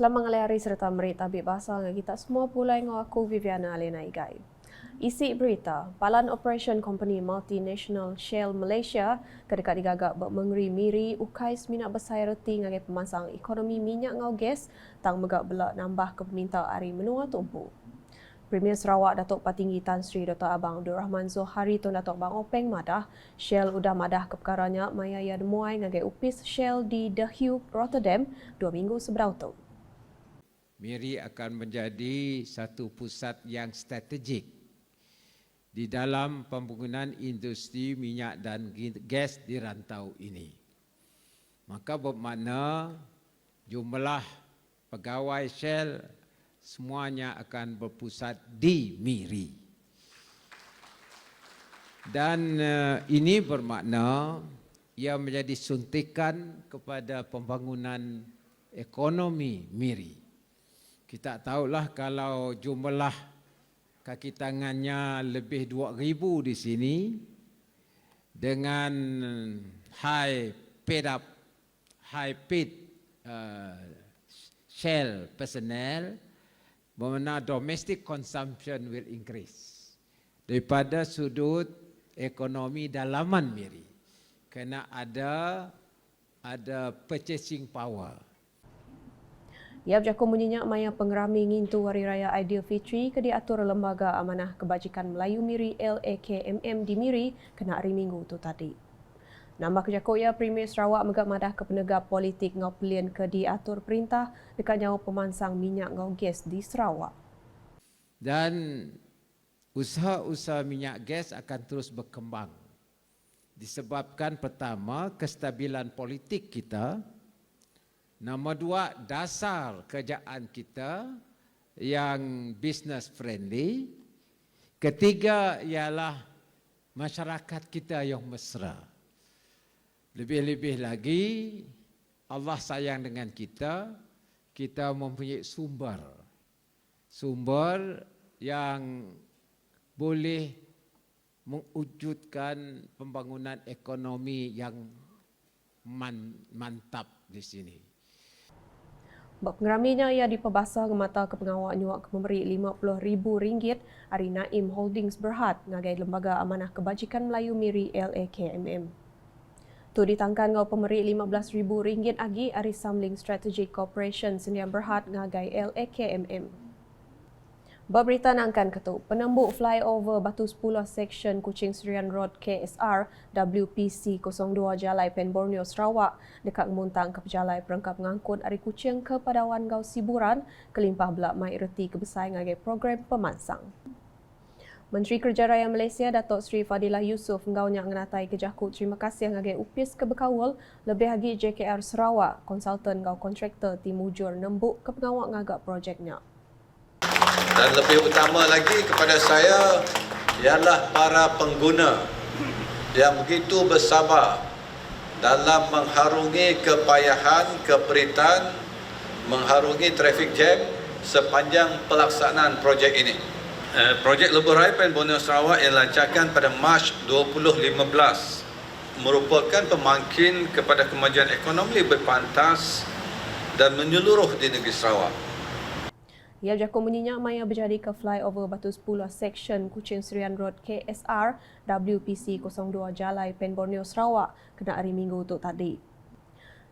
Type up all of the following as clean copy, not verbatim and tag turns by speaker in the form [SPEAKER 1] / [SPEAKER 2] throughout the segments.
[SPEAKER 1] Selamat hari serta merit tabik bahasa dengan kita semua pulai dengan aku Viviana Alena Igai. Isi berita, Balan Operation Company Multinational Shell Malaysia kedekat digagak mengeri miri ukais minat besar reti ngagai pemansang ekonomi minyak ngau gas tang megak belak nambah ke peminta hari menua tumpu. Premier Sarawak Datuk Patinggi Tan Sri Dr. Abang Abdul Rahman Zohari Tun Datuk Bang Openg madah Shell udah madah ke perkaranya maya ya demuai ngagai upis Shell di The Hugh Rotterdam 2 minggu seberau tu.
[SPEAKER 2] Miri akan menjadi satu pusat yang strategik di dalam pembangunan industri minyak dan gas di rantau ini. Maka bermakna jumlah pegawai Shell semuanya akan berpusat di Miri. Dan ini bermakna ia menjadi suntikan kepada pembangunan ekonomi Miri. Kita tahulah kalau jumlah kaki tangannya lebih 2,000 di sini dengan high paid Shell personnel, bermakna domestic consumption will increase daripada sudut ekonomi dalaman Miri kerana ada purchasing power.
[SPEAKER 1] Ia berjakun menyenyak maya pengerami ngintu Hari Raya Aidilfitri ke diatur Lembaga Amanah Kebajikan Melayu Miri LAKMM di Miri kena hari Minggu tu tadi. Nambah kejakut ia Premier Sarawak megak madah ke penegak politik ngau pelian ke diatur perintah dekat nyawa pemansang minyak ngau gas di Sarawak.
[SPEAKER 2] Dan usaha-usaha minyak gas akan terus berkembang disebabkan pertama kestabilan politik kita. Nombor dua, dasar kerjaan kita yang business friendly. Ketiga ialah masyarakat kita yang mesra. Lebih-lebih lagi, Allah sayang dengan kita. Kita mempunyai sumber yang boleh mewujudkan pembangunan ekonomi yang mantap di sini.
[SPEAKER 1] Pengeraminya ia diperbasa ke mata ke pengawal nyuak ke memberi RM50,000 hari Naim Holdings Berhad ngagai Lembaga Amanah Kebajikan Melayu Miri LAKMM. Tu ditangkan ngau pemberi RM15,000 agi hari Samling Strategic Corporation Sdn Berhad ngagai LAKMM. Berberita nangkan ketuk, penembuk flyover Batu 10 Seksyen Kuching Serian Road KSR WPC 02 Jalai Pen Borneo Sarawak dekat Muntang ke Pejalai Perangkap Ngangkut Ari Kuching ke Padawan Gau Siburan kelimpah belak mai reti kebesar ngagai program pemansang. Menteri Kerja Raya Malaysia Datuk Seri Fadilah Yusof ngaunya ngenatai kejakut terima kasih ngagai upis ke Bekawul lebih lagi JKR Sarawak konsultan ngau kontraktor tim mujur nembuk ke pengawal ngagak projeknya.
[SPEAKER 3] Dan lebih utama lagi kepada saya ialah para pengguna yang begitu bersabar dalam mengharungi kepayahan, keperitan, mengharungi traffic jam sepanjang pelaksanaan projek ini. Projek Lebuh Raya Pen Borneo Sarawak yang dilancarkan pada Mac 2015 merupakan pemangkin kepada kemajuan ekonomi berpantas dan menyeluruh di negeri Sarawak.
[SPEAKER 1] Ia berjakun menyenyak maya berjadi ke flyover Batu 10 Seksyen Kuching Serian Road KSR WPC 02 Jalai Pen Borneo Sarawak kena hari Minggu tu tadi.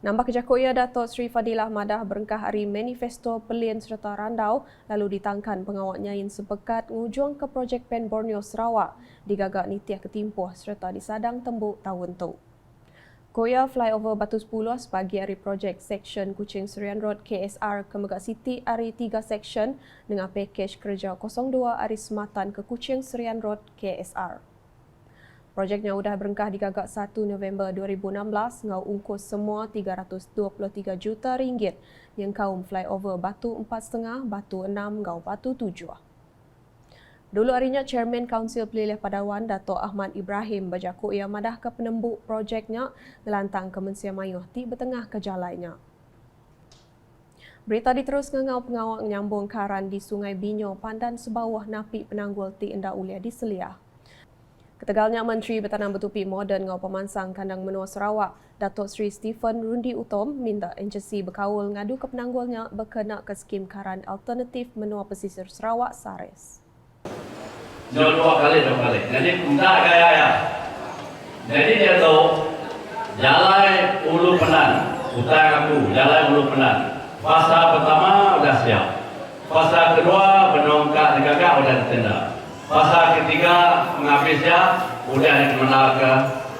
[SPEAKER 1] Nambah kejakut ia Datuk Seri Fadilah madah berengkah hari manifesto pelien serta randau lalu ditangkan pengawalnya yang sepekat ngujung ke projek Pen Borneo Sarawak digagak nitiah ketimpuh serta disadang tembuk tahun tu. Koya flyover Batu 10 sebagai hari projek Seksyen Kuching Serian Road KSR ke Megak City hari 3 seksyen dengan pakej kerja 02 hari sematan ke Kuching Serian Road KSR. Projeknya sudah berengkah digagak 1 November 2016 ngau ungkus semua RM323 juta yang kaum flyover Batu 4,5, Batu 6 ngau Batu 7. Dulu harinya Chairman Kaunsil Pelilih Padawan Dato' Ahmad Ibrahim berjakut ia madah ke penembuk projeknya ngelantang ke Mensia Mayuh ti bertengah ke jalainya. Berita diterus ngengau pengawal nyambung karan di Sungai Binyo Pandan sebawah napi penanggul ti Endah Ulia di Seliah. Ketegalnya Menteri Bertanam Bertupi Moden ngau pemansang kandang menua Sarawak, Datuk Seri Stephen Rundi Utom minta agensi berkawal ngadu ke penanggulnya berkenaan ke skim karan alternatif menua pesisir Sarawak SARES.
[SPEAKER 4] Dua kali. Jadi enggak gaya ya. Jadi dia tahu jalan Ulu Penan, utara aku, jalan Ulu Penan. Fasa pertama udah siap. Fasa kedua penongkak negara udah ditenda. Fasa ketiga menghabisnya udah dikenal ke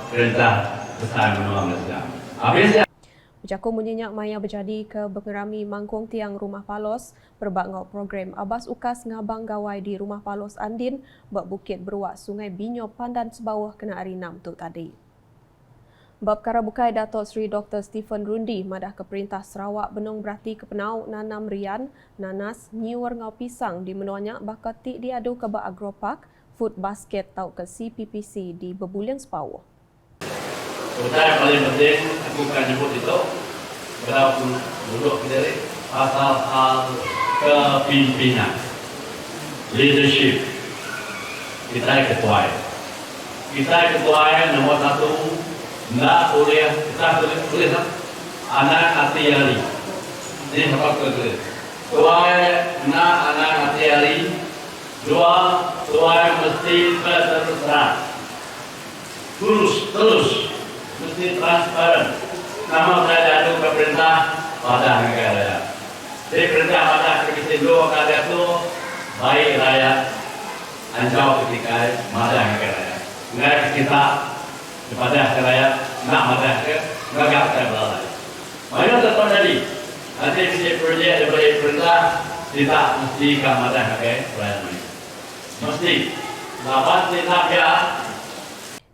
[SPEAKER 4] perintah besar menua Malaysia. Habisnya.
[SPEAKER 1] Berjakung bunyinya maya berjadi ke pengerami mangkung tiang Rumah Palos berbak ngau program Abas Ukas ngabang gawai di Rumah Palos Andin bak bukit beruak Sungai Binyo Pandan sebawah kena hari 6 tu tadi. Bab perkara bukai Datuk Seri Dr. Stephen Rundi madah ke Perintah Sarawak benong berarti ke penau nanam rian, nanas, nyiwer ngau pisang di menuanya bakat tik diadu ke bak Agropark, Food Basket tau ke CPPC di Bebulian Sepawah.
[SPEAKER 4] Perkara yang paling penting aku akan sebut itu berapa duduk dari asal kepimpinan, leadership. Kita ketua nomor satu. Nak boleh kita tulis anak hati hari. Ini apa tulis? Nak anak hati hari. Dua mesti berterus terus mesti transparan. Nama saya diadu ke perintah pada negara. Jadi perintah pada kekisindo kada itu baik rakyat anjau ketika pada negara. Negara kita kepada rakyat nak madah ke gagak terbalai. Mana tetap tadi nanti bisa projek daripada perintah tidak mesti ke madah ke rakyat ini. Mesti lawan tidak ya.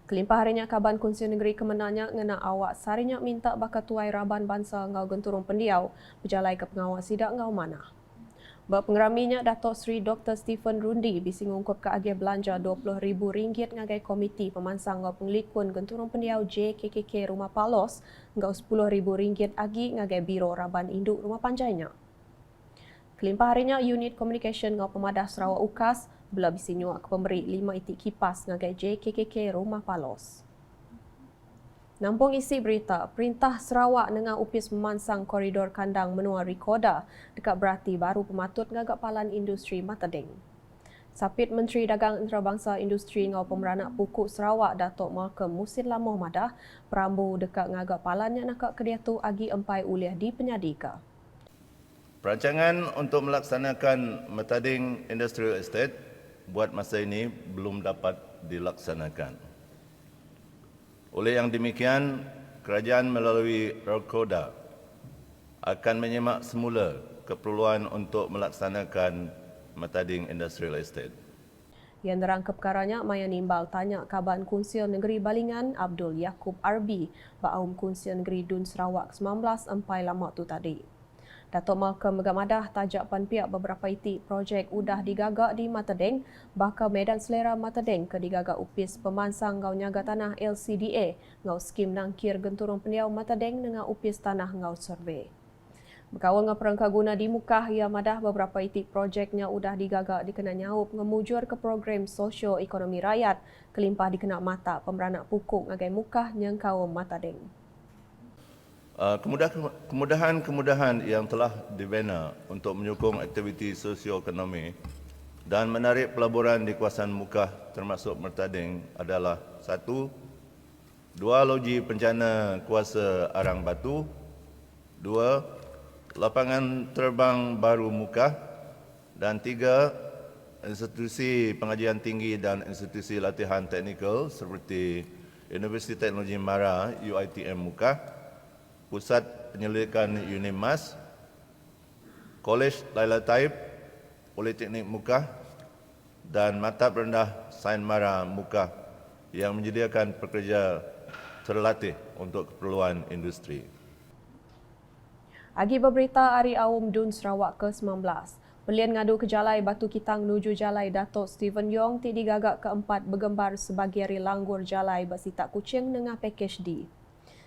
[SPEAKER 1] Kelimpah harinya Kaban Kunci Negeri Kemenanya ngena awak sarinya minta bakat tuai Raban Bangsa ngau genturung pendiau berjalai ke pengawal sidak ngau mana. Bab pengeraminya Datuk Seri Dr. Stephen Rundi bisi ngungkup ke agih belanja RM20,000 ngagai komiti pemansang ngau penglikun genturung pendiau JKKK Rumah Palos ngau RM10,000 agi ngagai biro Raban Induk Rumah Panjainya. Kelimpah harinya unit communication ngau pemadah Sarawak UKAS bela bisi nyuak ke pemberi 5 itik kipas ngagai JKKK Rumah Palos. Nampung isi berita, Perintah Sarawak nengah upis memansang koridor kandang menua Rikoda dekat berarti baru pematut ngagak palan industri Matading. Sapit Menteri Dagang Antarabangsa Industri ngau pemeranak pukuk Sarawak Datuk Malcolm Musin Lamoh madah perambu dekat ngagak palannya nakak kediatu agi empai uliah di penyadika.
[SPEAKER 5] Perancangan untuk melaksanakan Matading Industrial Estate buat masa ini belum dapat dilaksanakan. Oleh yang demikian, kerajaan melalui Rikoda akan menyemak semula keperluan untuk melaksanakan Matading Industrial Estate.
[SPEAKER 1] Yang nerangkap perkaranya maya nimbal tanya Kaban Kunsil Negeri Balingan Abdul Yaakob Arbi Ba'aum Kunsil Negeri Dun Sarawak 19 empai lama tu tadi. Datuk Malcolm megamadah tajak panpiak beberapa itik projek udah digagak di Matading, bakal Medan Selera Matading ke digagak upis pemansang ngau nyaga tanah LCDA ngau skim nangkir genturung pendiau Matading dengan upis tanah ngau survey. Berkawal dengan perangka guna di Mukah, ia madah beberapa itik projeknya udah digagak dikena nyaup ngemujur ke program sosio-ekonomi rakyat kelimpah dikena mata pemeranak pukuk ngagai Mukah nyengkau Matading.
[SPEAKER 5] Kemudahan-kemudahan yang telah dibina untuk menyokong aktiviti sosioekonomi dan menarik pelaburan di kawasan Mukah termasuk Matading adalah 1. 2 loji bencana kuasa Arang Batu. 2 lapangan terbang baru Mukah. Dan 3 institusi pengajian tinggi dan institusi latihan teknikal seperti Universiti Teknologi Mara UiTM Mukah, Pusat Penyelidikan UNIMAS, Kolej Laila Taib, Politeknik Mukah dan Mata Rendah Sains Mara Mukah yang menyediakan pekerja terlatih untuk keperluan industri.
[SPEAKER 1] Agi berberita Ari Awam Dun Sarawak ke-19. Pelian ngadu ke Jalai Batu Kitang menuju Jalai Datuk Stephen Yong ti digagak keempat bergembar sebagai hari langgur Jalai Basitak Kuching dengan pakej D.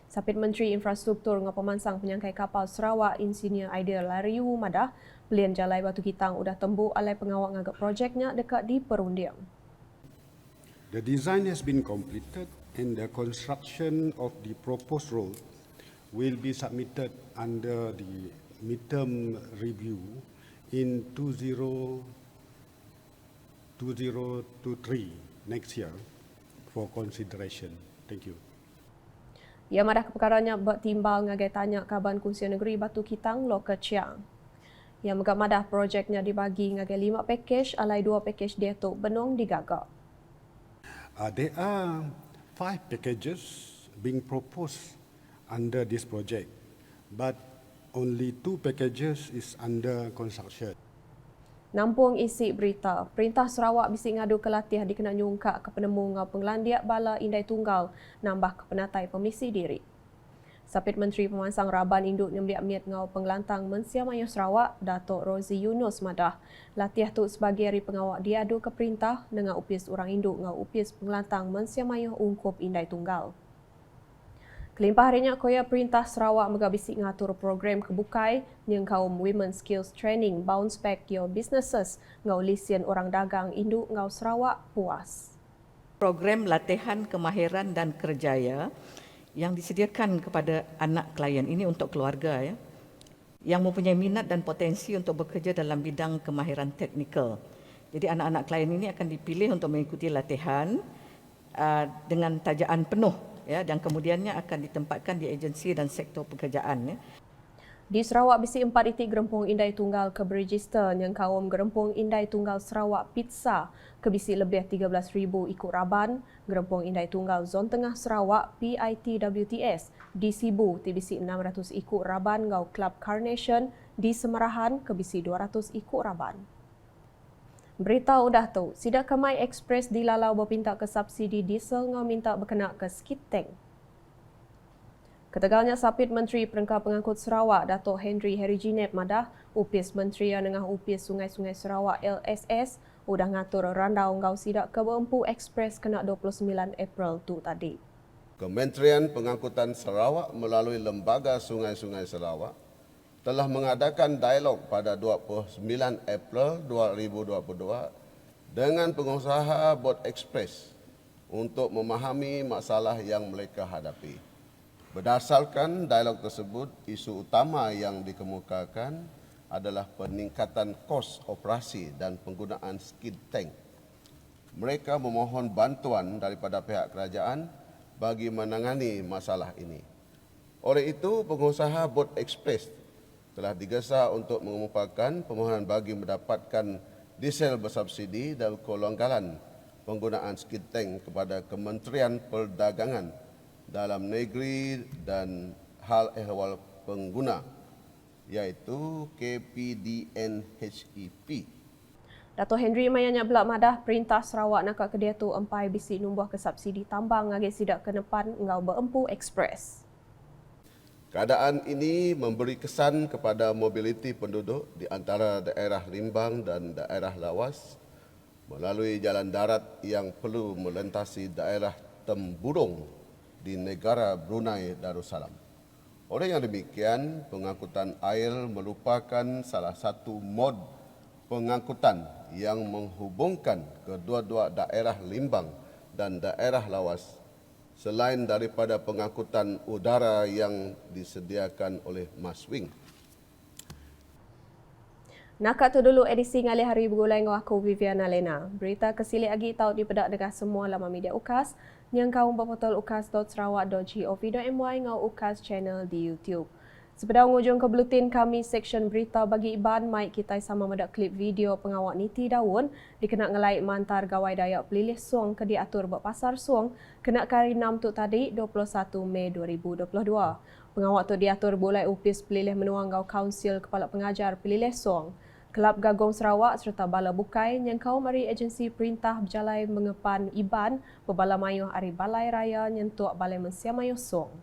[SPEAKER 1] Sapit Menteri Infrastruktur ngau pemansang penyangkai kapal Sarawak Insinyur Aidil Lariu madah pelian Jalai Batu Kitang udah tembu alai pengawal ngagak projeknya dekat di Perundiang.
[SPEAKER 6] The design has been completed and the construction of the proposed road will be submitted under the midterm review in 2023 next year for consideration. Thank you.
[SPEAKER 1] Ia madah perkaranya bertimbal ngagai tanya Kaban Kunsian Negeri Batu Kitang Lo Keciang. Ia megak madah projeknya dibagi ngagai 5 pakej alai 2 pakej dia tu benung digagak.
[SPEAKER 6] There are 5 packages being proposed under this project, but only 2 packages is under construction.
[SPEAKER 1] Nampung isi berita, Perintah Sarawak bisi ngadu kelatih dikena nyungkak ke penemu ngau penglandiak bala indai tunggal nambah ke penatai pemisi diri. Sapit Menteri Pemansang Raban Induk Nyembiak Miat ngau pengelantang Mensia Maya Sarawak, Datuk Rozi Yunus madah. Latiah tu sebagai hari pengawak diadu ke perintah dengan upis orang induk ngau upis pengelantang Mensia Maya ungkup indai tunggal. Kelimpah harinya koya Perintah Sarawak megabisi ngatur program kebukai yang kaum Women Skills Training Bounce Back Your Businesses ngau lisian orang dagang induk ngau Sarawak puas.
[SPEAKER 7] Program latihan kemahiran dan kerjaya yang disediakan kepada anak klien ini untuk keluarga ya, yang mempunyai minat dan potensi untuk bekerja dalam bidang kemahiran teknikal. Jadi anak-anak klien ini akan dipilih untuk mengikuti latihan dengan tajaan penuh ya, dan kemudiannya akan ditempatkan di agensi dan sektor pekerjaan ya.
[SPEAKER 1] Di Sarawak bisi 4 itik gerempung indai tunggal ke beregister yang kaum gerempung indai tunggal Sarawak Pizza ke bisi lebih 13,000 ikut Raban, gerempung indai tunggal Zon Tengah Sarawak PITWTS di Sibu ti bisi 600 ikut Raban ngau Club Carnation di Semerahan ke bisi 200 ikut Raban. Berita udah tu, Sidak Kemai Express dilalau berpinta ke subsidi diesel ngau minta berkena ke skid tank. Ketegalnya Sapit Menteri Perengkah Pengangkut Sarawak, Datuk Henry Heriginep madah, upis Menteri yang dengan upis Sungai-Sungai Sarawak LSS, udah ngatur randau ngau sidak ke Berempu Express kena 29 April tu tadi.
[SPEAKER 8] Kementerian Pengangkutan Sarawak melalui Lembaga Sungai-Sungai Sarawak telah mengadakan dialog pada 29 April 2022 dengan pengusaha Bot Express untuk memahami masalah yang mereka hadapi. Berdasarkan dialog tersebut, isu utama yang dikemukakan adalah peningkatan kos operasi dan penggunaan skid tank. Mereka memohon bantuan daripada pihak kerajaan bagi menangani masalah ini. Oleh itu, pengusaha Bot Express telah digesa untuk mengemukakan permohonan bagi mendapatkan diesel bersubsidi dan kelonggaran penggunaan skid tank kepada Kementerian Perdagangan dalam negeri dan hal ehwal pengguna, iaitu KPDNHEP.
[SPEAKER 1] Dato' Henry mayanya belak madah Perintah Sarawak nak kedia tu empai bisi numbuh ke subsidi tambang ngagi sidak ke depan ngau Berempu Express.
[SPEAKER 8] Keadaan ini memberi kesan kepada mobiliti penduduk di antara daerah Limbang dan daerah Lawas melalui jalan darat yang perlu melintasi daerah Temburong di negara Brunei Darussalam. Oleh yang demikian, pengangkutan air merupakan salah satu mod pengangkutan yang menghubungkan kedua-dua daerah Limbang dan daerah Lawas selain daripada pengangkutan udara yang disediakan oleh Maswing.
[SPEAKER 1] Nakak tu dulu edisi ngalih hari bergulai dengan aku Viviana Lena. Berita kesili lagi tahu dipedak dengan semua laman media UKAS yang kaum berportal ukas.sarawak.gov.my ngau UKAS channel di YouTube. Sepedang ujung ke buletin kami seksyen berita bagi Iban, Mike kita sama medak klip video pengawak Niti Daun dikena ngelai mantar gawai Dayak Pelilih Suang ke diatur berpasar Suang kena kari 6 tu tadi 21 Mei 2022. Pengawak tu diatur boleh upis Pelilih Menuang Gau Kaunsil Kepala Pengajar Pelilih Suang. Kelab Gagong Sarawak serta Bala Bukai yang kaum hari agensi perintah berjalai mengepan Iban berbala mayuh hari Balai Raya nyentuak Balai Mensia Mayuh Suang.